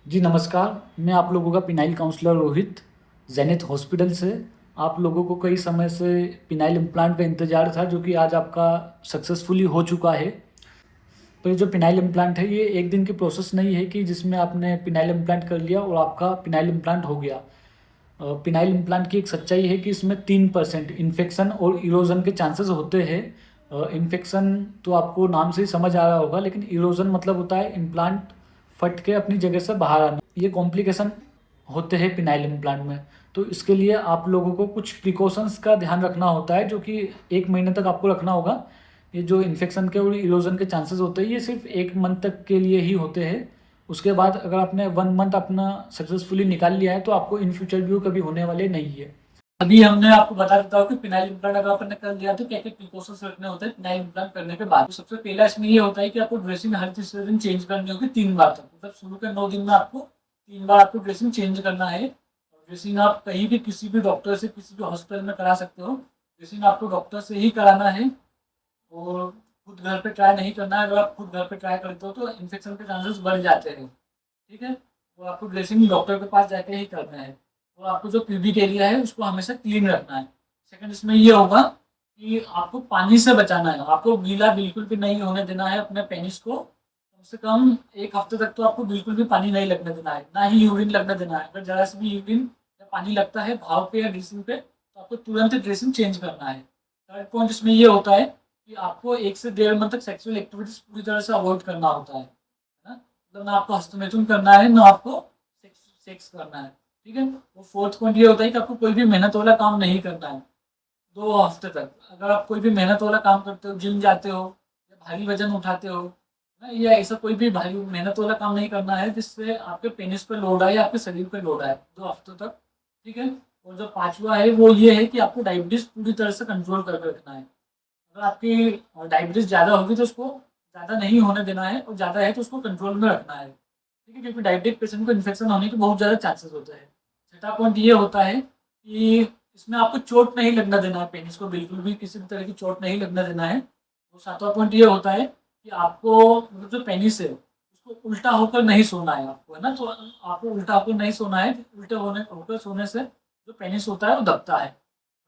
जी नमस्कार, मैं आप लोगों का पिनाइल काउंसलर रोहित, ज़ेनिथ हॉस्पिटल से। आप लोगों को कई समय से पिनाइल इम्प्लांट का इंतज़ार था जो कि आज आपका सक्सेसफुली हो चुका है। तो ये जो पिनाइल इम्प्लांट है ये एक दिन की प्रोसेस नहीं है कि जिसमें आपने पिनाइल इम्प्लांट कर लिया और आपका पिनाइल इम्प्लांट हो गया। पिनाइल इम्प्लांट की एक सच्चाई है कि इसमें 3% इन्फेक्शन और इरोज़न के चांसेस होते हैं। इन्फेक्शन तो आपको नाम से ही समझ आ रहा होगा, लेकिन इरोज़न मतलब होता है इम्प्लांट फट के अपनी जगह से बाहर आना। ये कॉम्प्लिकेशन होते हैं पिनाइल इम्प्लांट में। तो इसके लिए आप लोगों को कुछ प्रिकॉशंस का ध्यान रखना होता है जो कि 1 महीने तक आपको रखना होगा। ये जो इन्फेक्शन के और इरोज़न के चांसेस होते हैं ये सिर्फ 1 मंथ तक के लिए ही होते हैं। उसके बाद अगर आपने 1 मंथ अपना सक्सेसफुली निकाल लिया है तो आपको इन फ्यूचर भी वो कभी होने वाले नहीं है। अभी हमने आपको बता देता हूँ कि पिनाइल इम्प्लांट अगर आपने कर लिया तो क्या-क्या प्रिकॉशंस रखने होते हैं पिनाइल इम्प्लांट करने के बाद। तो सबसे पहला इसमें ये होता है कि आपको ड्रेसिंग हर तीसरे दिन चेंज करनी होगी 3 बार तक। मतलब शुरू के 9 दिन में आपको 3 बार आपको ड्रेसिंग चेंज करना है। ड्रेसिंग आप कहीं भी किसी भी डॉक्टर से किसी भी हॉस्पिटल में करा सकते हो। ड्रेसिंग आपको डॉक्टर से ही कराना है और खुद घर पे ट्राई नहीं करना है। अगर आप खुद घर पे ट्राई करते हो तो इन्फेक्शन के चांसेस बढ़ जाते हैं। ठीक है? तो आपको ड्रेसिंग डॉक्टर के पास जाके ही करना है और आपको जो प्यूबिक एरिया है उसको हमेशा क्लीन रखना है। सेकंड इसमें ये होगा कि आपको पानी से बचाना है। आपको गीला बिल्कुल भी नहीं होने देना है अपने पेनिस को। कम से कम 1 हफ्ते तक तो आपको बिल्कुल भी पानी नहीं लगने देना है, ना ही यूरिन लगने देना है। अगर ज़रा से भी यूरिन या पानी लगता है घाव पे या ड्रेसिंग पे तो आपको तुरंत ड्रेसिंग चेंज करना है। थर्ड पॉइंट इसमें ये होता है कि आपको 1 से डेढ़ मंथ तक सेक्सुअल एक्टिविटीज़ पूरी तरह से अवॉइड करना होता है। ना? मतलब ना आपको हस्तमैथुन करना है, ना आपको सेक्स सेक्स करना है। ठीक है? और फोर्थ पॉइंट ये होता है कि आपको कोई भी मेहनत वाला काम नहीं करना है 2 हफ्ते तक। अगर आप कोई भी मेहनत वाला काम करते हो, जिम जाते हो या भारी वज़न उठाते हो, ना या ऐसा कोई भी भारी मेहनत वाला काम नहीं करना है जिससे आपके पेनिस पे लोड आए या आपके शरीर पे लोड आए 2 हफ्तों तक। ठीक है? और जो पाँचवा है वो ये है कि आपको डायबिटीज़ पूरी तरह से कंट्रोल करके रखना है। अगर आपकी डायबिटीज़ ज़्यादा होगी तो उसको ज़्यादा नहीं होने देना है और ज़्यादा है तो उसको कंट्रोल में रखना है। ठीक है? क्योंकि डायबिटिक पेशेंट को इन्फेक्शन होने के बहुत ज़्यादा चांसेस होते हैं। छठा पॉइंट ये होता है कि इसमें आपको चोट नहीं लगना देना है, पेनिस को बिल्कुल भी किसी भी तरह की चोट नहीं लगना देना है। और सातवां पॉइंट ये होता है कि आपको मतलब जो पेनिस है उसको उल्टा होकर नहीं सोना है आपको, है ना? तो आपको उल्टा होकर नहीं सोना है। उल्टे होने होकर सोने से जो पेनिस होता है वो दबता है।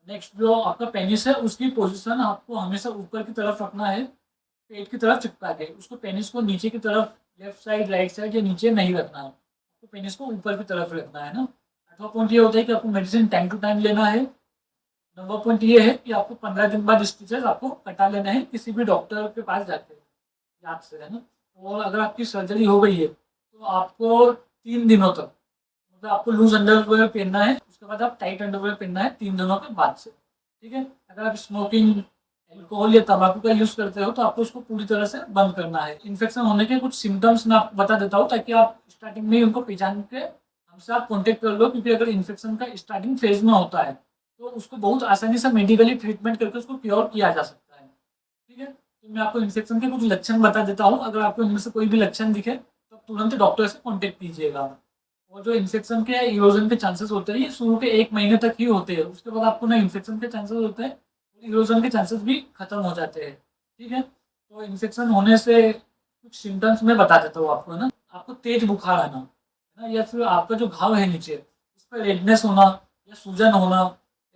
नेक्स्ट जो आपका पेनिस है उसकी पोजीशन आपको हमेशा ऊपर की तरफ रखना है, पेट की तरफ चिपका के। उसको पेनिस को नीचे की तरफ लेफ्ट साइड, राइट साइड या नीचे नहीं रखना है। आपको पेनिस को ऊपर की तरफ रखना है ना। 8वां पॉइंट ये होता है कि आपको मेडिसिन टाइम टू टाइम लेना है। 9वां पॉइंट ये है कि आपको 15 दिन बाद स्टिचेस आपको कटा लेना है किसी भी डॉक्टर के पास जाके, याद से, है ना। और अगर आपकी सर्जरी हो गई है तो आपको 3 दिनों तक मतलब आपको लूज अंडरवेयर पहनना है, उसके बाद आप टाइट अंडरवेयर पहनना है 3 दिनों के बाद से। ठीक है? अगर आप स्मोकिंग, अल्कोहल या तम्बाकू का यूज़ करते हो तो आपको उसको पूरी तरह से बंद करना है। इन्फेक्शन होने के कुछ सिम्पटम्स मैं आपको बता देता हूँ ताकि आप स्टार्टिंग में ही उनको पहचान के हमसे आप कॉन्टैक्ट कर लो, क्योंकि अगर इन्फेक्शन का स्टार्टिंग फेज़ में होता है तो उसको बहुत आसानी से मेडिकली ट्रीटमेंट करके उसको क्योर किया जा सकता है। ठीक है? तो मैं आपको इन्फेक्शन के कुछ लक्षण बता देता हूँ। अगर आपको इनमें से कोई भी लक्षण दिखे तो तुरंत डॉक्टर से कॉन्टैक्ट कीजिएगा। और जो इन्फेक्शन के इरोजन के चांसेस होते हैं ये शुरू के 1 महीने तक ही होते हैं। उसके बाद आपको ना इन्फेक्शन के चांसेस होते हैं, इरोजन के चांसेस भी खत्म हो जाते हैं। ठीक है? तो इन्फेक्शन होने से कुछ सिम्पटम्स मैं बता देता हूँ आपको, है ना। आपको तेज बुखार आना, है ना, या फिर आपका जो घाव है नीचे उस पर रेडनेस होना या सूजन होना,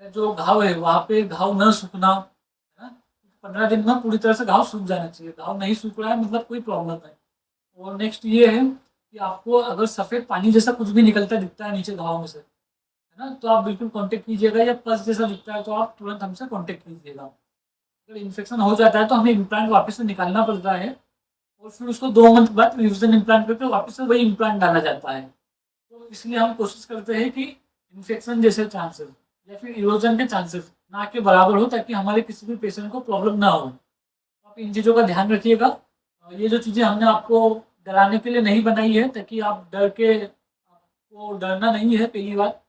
या जो घाव है वहाँ पे घाव न सूखना, है ना। 15 दिन में पूरी तरह से घाव सूख जाना चाहिए। घाव नहीं सूख रहा है मतलब कोई प्रॉब्लम है। और नेक्स्ट ये है कि आपको अगर सफ़ेद पानी जैसा कुछ भी निकलता दिखता है नीचे घाव में से, है ना, तो आप बिल्कुल कॉन्टैक्ट कीजिएगा। या पस जैसा दिखता है तो आप तुरंत हमसे कॉन्टैक्ट कीजिएगा। अगर इन्फेक्शन हो जाता है तो हमें इम्प्लांट वापस से निकालना पड़ता है और फिर उसको 2 मंथ बाद रिविजन इम्प्लांट करके वापस से वही इम्प्लांट डाला जाता है। तो इसलिए हम कोशिश करते हैं कि इन्फेक्शन जैसे चांसेस या फिर इरोजन के चांसेस ना के बराबर हो, ताकि हमारे किसी भी पेशेंट को प्रॉब्लम ना हो। आप इन चीज़ों का ध्यान रखिएगा। ये जो चीज़ें हमने आपको डराने के लिए नहीं बनाई है ताकि आप डर के, आपको डरना नहीं है पहली बात।